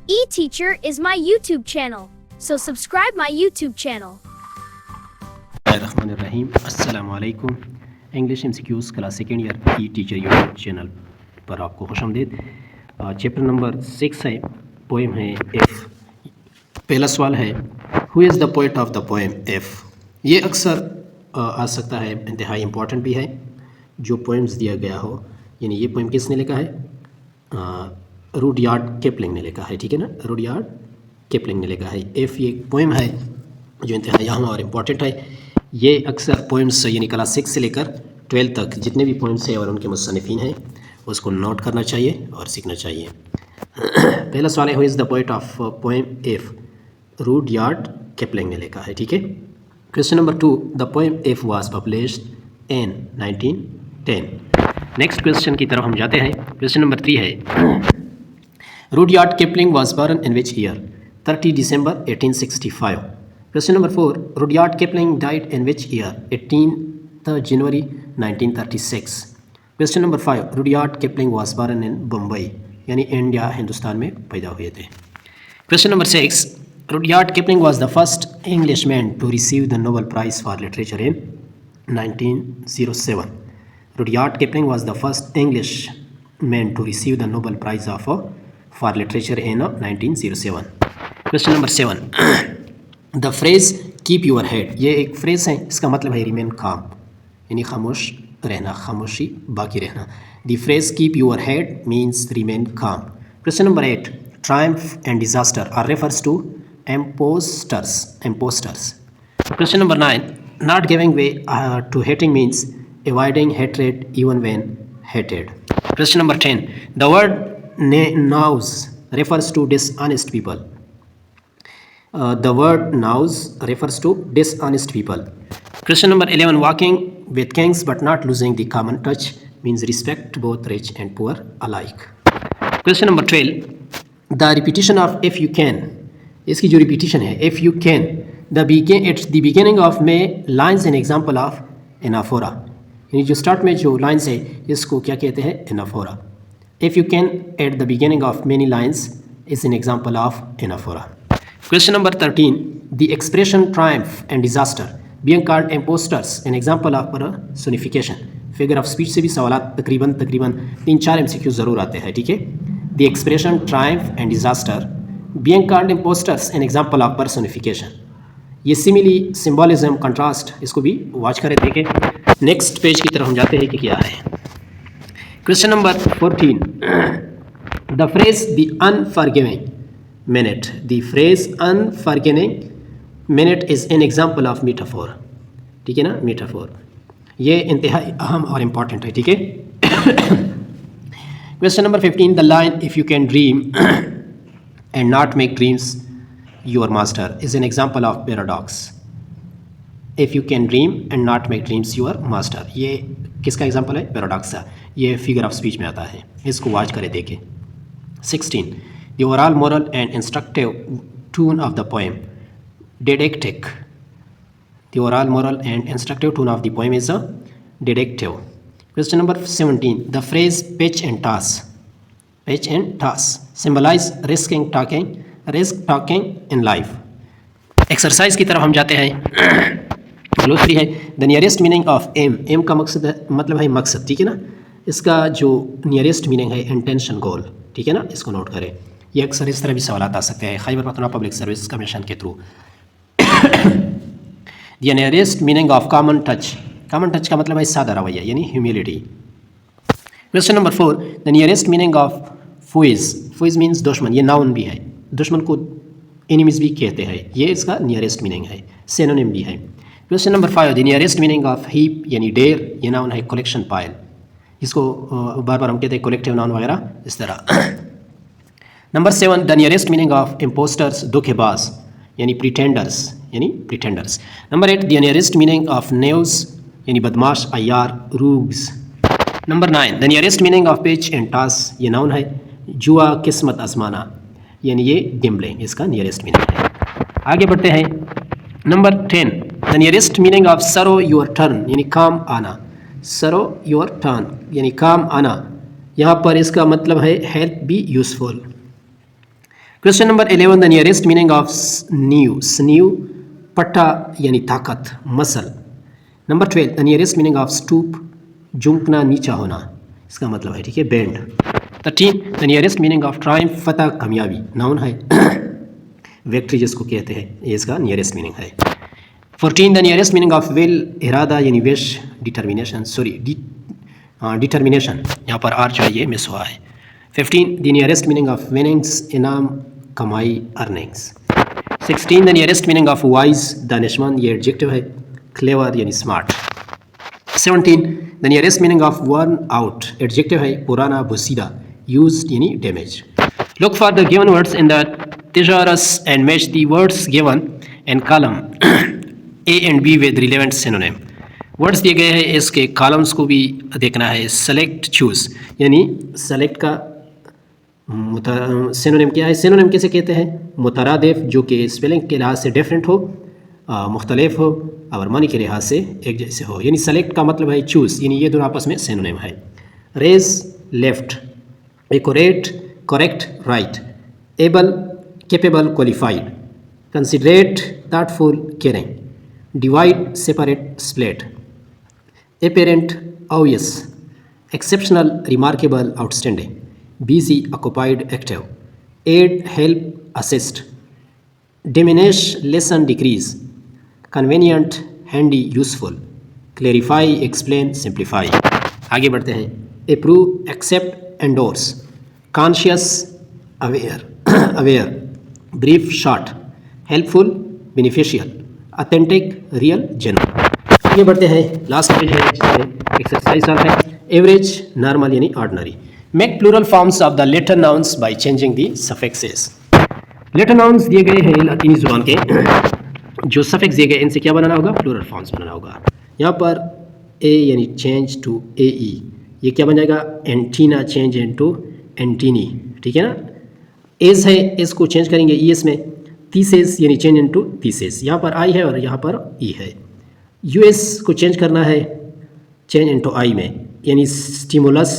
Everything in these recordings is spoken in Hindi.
eTeacher is my YouTube channel, so subscribe my YouTube channel. Bismillahirrahmanirrahim. Assalamu alaikum. English MCQs class second year E teacher YouTube channel पर आपको खुशामदीद। चैप्टर नंबर 6 है, पोएम है एफ। पहला सवाल है, who is the poet of the poem F. ये अक्सर आ सकता है, इंतहाई इम्पॉर्टेंट भी है। जो पोएम्स दिया गया हो, यानी ये पोएम किसने लिखा है? रुडयार्ड किपलिंग ने लिखा है, ठीक है ना। रुडयार्ड किपलिंग ने लिखा है। एफ ये पोएम है जो इंतहाई अहम और इम्पॉर्टेंट है। ये अक्सर पोएम्स यानी क्लास 6 से लेकर 12 तक जितने भी पोएम्स हैं और उनके मुसन्निफ़ीन हैं उसको नोट करना चाहिए और सीखना चाहिए। पहला सवाल है, who is the poet of poem F. Rudyard Kipling ने लिखा है, ठीक है। Question number 2, the poem F was published in 1910। Next question की तरफ हम जाते हैं। क्वेश्चन नंबर 3 है, Rudyard Kipling was born in which year. 30 December 1865। Question number 4, Rudyard Kipling died in which year? 18th January 1936। Question number 5, Rudyard Kipling was born in Bombay, यानी इंडिया हिंदुस्तान में पैदा हुए थे। Question number 6, Rudyard Kipling was the first Englishman to receive the Nobel Prize for Literature in 1907। Rudyard Kipling was the first Englishman to receive the Nobel Prize for Literature in 1907। Question number 7, the phrase keep your head, ये एक फ्रेज़ है, इसका मतलब है रिमेन काम, यानी खामोश रहना, खामोशी बाकी रहना। The phrase keep your head means remain calm. Question number 8, triumph and disaster are refers to impostors. Question number 9, not giving way to hating means avoiding hatred even when hated. Question number 10, the word knaves refers to dishonest people. The word nows refers to dishonest people. Question number 11, walking with kings but not losing the common touch means respect both rich and poor alike. Question number 12, the repetition of if you can, इसकी जो repetition है if you can, it's the beginning of may lines an example of anaphora, यानी जो start में जो lines है इसको क्या कहते हैं? anaphora. If you can at the beginning of many lines is an example of anaphora. Question number 13, the expression triumph and disaster being called imposters an example of personification। Figure of speech से भी सवालात तकरीबन 3-4 MCQ ज़रूर आते हैं, ठीक है। the expression triumph and disaster being called imposters an example of personification। ये सिमिली, सिम्बॉलिज्म, कंट्रास्ट, इसको भी वॉच करें, देखें। नेक्स्ट पेज की तरफ हम जाते हैं कि क्या है। Question number 14, the phrase the unforgiving minute, the phrase unforgiving minute is an example of metaphor, ठीक है ना, metaphor। ये इंतहाई अहम और इम्पॉर्टेंट है, ठीक है। Question number 15, the line if you can dream and not make dreams your master is an example of paradox। if you can dream and not make dreams your master, ये किसका एग्जाम्पल है? पैराडॉक्स का। ये फिगर ऑफ स्पीच में आता है, इसको वॉच करें, देखें। 16, the overall moral and instructive tone of the poem didactic। the overall moral and instructive tone of the poem is a didactic। Question number 17, the phrase pitch and toss symbolize risk taking in life। Exercise की तरफ हम जाते हैं। ग्लोसरी है, the nearest meaning of aim का मकसद मतलब है मकसद, ठीक है ना। इसका जो नियरेस्ट मीनिंग है इंटेंशन, गोल, ठीक है ना, इसको नोट करें। ये अक्सर इस तरह भी सवाल आ सकते हैं Khyber Pakhtunkhwa public service commission के through. The nearest meaning of common touch का मतलब है सादा रवैया, यानी humility. Question number 4, the nearest meaning of foes means दुश्मन, ये नाउन भी है, दुश्मन को एनिमीज भी कहते हैं, ये इसका नियरेस्ट मीनिंग है, सिनोनिम भी है। Question number 5, the nearest meaning of heap यानी ढेर, ये नाउन है, कलेक्शन पाइल, इसको बार बार हम कहते हैं कलेक्टिव नाउन वगैरह इस तरह। Number 7, the nearest meaning of impostors धोखेबाज यानी pretenders. Number 8, the nearest meaning of knaves यानी बदमाश, अय्यार, rogues. Number 9, the nearest meaning of pitch and toss, ये नाउन है, जुआ, किस्मत आजमाना, यानी ये गैम्बलिंग, इसका नियरेस्ट मीनिंग है। आगे बढ़ते हैं। Number 10, the nearest meaning of सरो योर टर्न यानी काम आना, सरो योर टर्न यानी काम आना, यहाँ पर इसका मतलब है help be useful. Question number 11 the nearest meaning of sinew, sinew पट्टा यानी ताकत, muscle. Number 12 the nearest meaning of stoop, झुकना नीचा होना, इसका मतलब है, ठीक है, bend. 13 the nearest meaning of triumph, फतह कामयाबी, नाउन है विक्ट्री जिसको कहते हैं, ये इसका नियरेस्ट मीनिंग है। 14 the nearest meaning of will, इरादा यानी विश, डिटर्मिनेशन, सॉरी डिटर्मिनेशन, यहाँ पर आर जो है ये मिस हुआ है। 15 the nearest meaning of winnings, इनाम, कमाई, earnings. 16 the nearest meaning of wise, दानिशमंद, ये एडजेक्टिव है, क्लेवर यानी smart. 17 the nearest meaning of worn out, adjective है, पुराना, बुसीदा, यूज्ड यानी damage. Look for the given words in the thesaurus and match the words given in column A and B with relevant synonym। Words दिए गए हैं, इसके कॉलम्स को भी देखना है। सेलेक्ट, चूज, यानी सेलेक्ट का सिनोनिम क्या है? सिनोनिम किसे कहते हैं? मुतरादिफ, जो कि स्पेलिंग के लिहाज से डिफरेंट हो, मुख्तलिफ हो और मानी के लिहाज से एक जैसे हो। यानी सेलेक्ट का मतलब है चूज, यानी ये दोनों आपस में सिनोनिम है। Raise, left, accurate, correct, right, able, capable, qualified, considerate, thoughtful, caring, divide, separate, split, apparent, obvious, exceptional, remarkable, outstanding, busy, occupied, active, aid, help, assist, diminish, lessen, decrease, convenient, handy, useful, clarify, explain, simplify। आगे बढ़ते हैं। approve, accept, endorse, conscious, aware, aware, brief, short, helpful, beneficial, authentic, real, genuine। आगे बढ़ते हैं। लास्ट पेज है जिसमें एक्सरसाइज है। एवरेज, नॉर्मल यानी ordinary. Make plural forms of the latter nouns by changing the suffixes. Latter nouns दिए गए हैं लातीनी जुबान के, जो सफिक्स दिए गए इनसे क्या बनाना होगा? प्लूरल फॉर्म्स बनाना होगा। यहाँ पर ए यानी चेंज टू ए ई, ये क्या बन जाएगा? एंटीना चेंज इनटू एंटीनी, ठीक है ना। एज है, एज को चेंज करेंगे ई एस में। थीसिस यानी चेंज इनटू थीसिस, यहाँ पर आई है और यहाँ पर ई है। यूएस को चेंज करना है चेंज इनटू आई में, यानी stimulus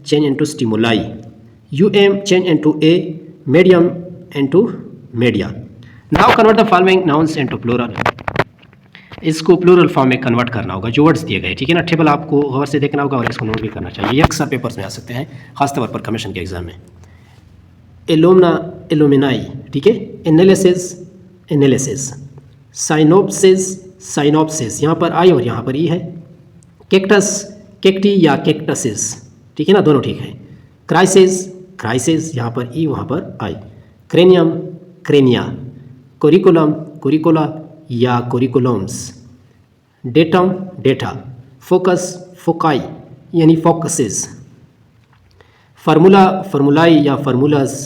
change into stimuli. Um change into a, medium into media. Now convert the following nouns into plural. इसको प्लूरल फॉर्म में कन्वर्ट करना होगा, जो वर्ड्स दिए गए, ठीक है ना। टेबल आपको गौर से देखना होगा और इसको नोट भी करना चाहिए, ये अक्सर पेपर्स में आ सकते हैं, खासतौर पर कमीशन के एग्जाम में। एलोमना, एलोमिनाई, ठीक है। Analysis, analysis. साइनोप्सिस, साइनोप्सिस, यहाँ पर आई और यहाँ पर ई है। कैक्टस, कैक्टी या कैक्टसिस, ठीक है ना, दोनों ठीक है। क्राइसिस, क्राइसिस, यहाँ पर ई वहाँ पर आई। Cranium, crania. कोरिकुलम, कोरिकुला या curriculums. Datum, data. Focus, foci यानी फोकसेस। फार्मूला, फार्मूलाई या फार्मूलाज।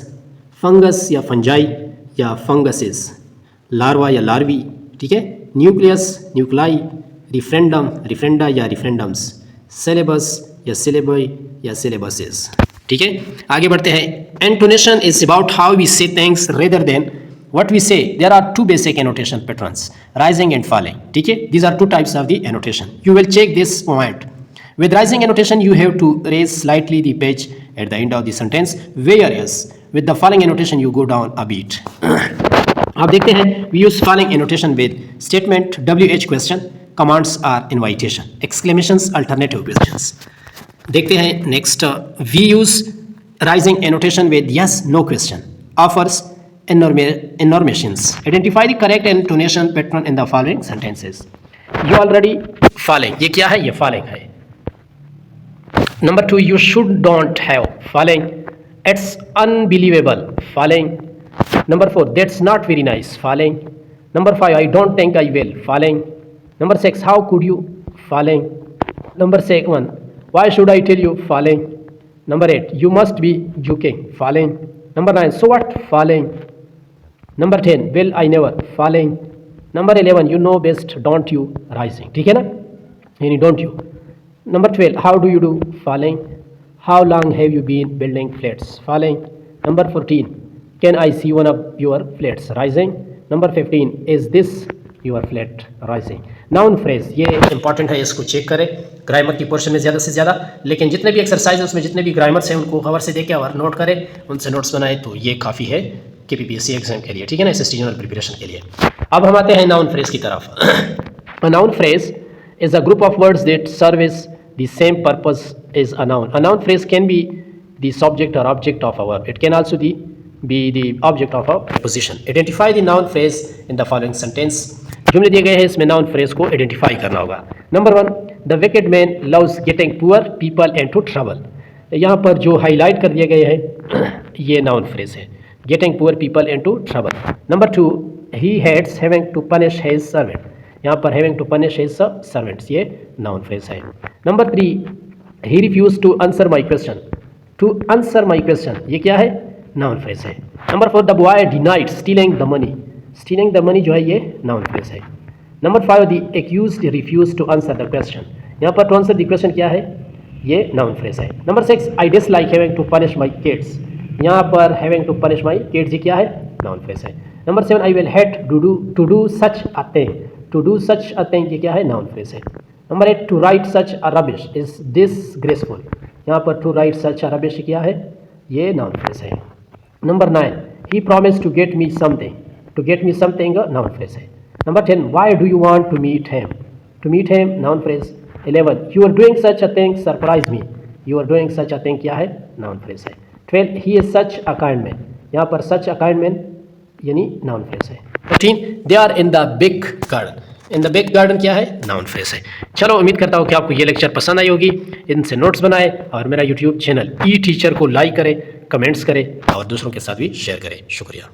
फंगस या फंजाई या फंगसेस। लार्वा या लार्वी, ठीक है। Nucleus, nuclei. रिफ्रेंडम, रिफ्रेंडा या रिफ्रेंडम्स। सिलेबस या सिलेबई या सिलेबसेस, ठीक है। आगे बढ़ते हैं। एंटोनेशन इज अबाउट हाउ वी से things rather than what we say। there are two basic annotation patterns, rising and falling, ठीक है। these are two types of the annotation, you will check this point। with rising annotation you have to raise slightly the page at the end of the sentence, whereas with the falling annotation you go down a bit। आप देखते हैं we use falling annotation with statement, WH question, commands are invitation, exclamations, alternative questions। देखते हैं next, we use rising annotation with yes no question, offers, enormations। identify the correct intonation pattern in the following sentences। you already falling, ये क्या है? ये falling है। number 2 you should don't have, falling। it's unbelievable, falling। number 4 that's not very nice, falling। number 5 I don't think I will, falling। number 6 how could you, falling। number 7 why should I tell you, falling। number 8 you must be joking, falling। number 9 so what, falling। number 10 will I never, falling। number 11 you know best, don't you, rising, ठीक है ना, यानी don't you। number 12 how do you do, falling। how long have you been building flats, falling। number 14 can I see one of your flats, rising। number 15 is this your flat, rising। Noun phrase ये इंपॉर्टेंट है, इसको चेक करें ग्रामर की पोर्शन में ज़्यादा से ज़्यादा, लेकिन जितने भी एक्सरसाइज उसमें जितने भी ग्रामर्स हैं उनको खबर से देखें और नोट करें, उनसे नोट्स बनाएं, तो ये काफ़ी है KPPSC एग्जाम के लिए, ठीक है ना, SST जनरल प्रिपरेशन के लिए। अब हम आते हैं नाउन फ्रेज की तरफ। A noun phrase is a group of words that serves the same purpose as a noun. A noun phrase can be the subject और object of a verb. It can also be the object of a preposition. Identify the noun phrase in the following sentence. जुमले दिए गए हैं, इसमें नाउन फ्रेज को आइडेंटिफाई करना होगा। Number 1, the wicked man loves getting poor people into trouble. यहाँ पर जो हाईलाइट कर दिए गए हैं ये नाउन फ्रेज है, getting poor people into trouble. Number 2, he hates having to punish his servant. यहाँ पर having to punish his servants ये नाउन फ्रेज है। Number 3, he refuse to answer my question. To answer my question ये क्या है, नाउन फ्रेज है। Number 4, the boy denied stealing the money. Stealing the money जो है ये नाउन फ्रेज है। Number 5, the accused refuse to answer the question. यहाँ पर टू आंसर द क्वेश्चन क्या है, ये नाउन फ्रेज है। Number 6, I dislike having to punish my kids. यहाँ पर having to punish my kids ये क्या है, नाउन फ्रेज है। Number 7, I will hate to do such a thing. To do such a thing ये क्या है, नाउन फ्रेज है। Number 8, to write such a rubbish is disgraceful. यहाँ पर to write such a rubbish क्या है, ये नाउन फ्रेज है। Number 9, he promised to get me something. To get me something noun phrase है। Number 10, why do you want to meet him? To meet him noun phrase। 11, you are doing such a thing surprise me। You are doing such a thing क्या है, noun phrase है। 12, he is such a kind man। यहाँ पर such a kind man यानी noun phrase है। 13, they are in the big garden। In the big garden क्या है, नाउन फ्रेज है। चलो उम्मीद करता हूँ कि आपको ये लेक्चर पसंद आई होगी। इनसे नोट्स बनाएं और मेरा यूट्यूब चैनल ई टीचर को लाइक करें, कमेंट्स करें और दूसरों के साथ भी शेयर करें। शुक्रिया।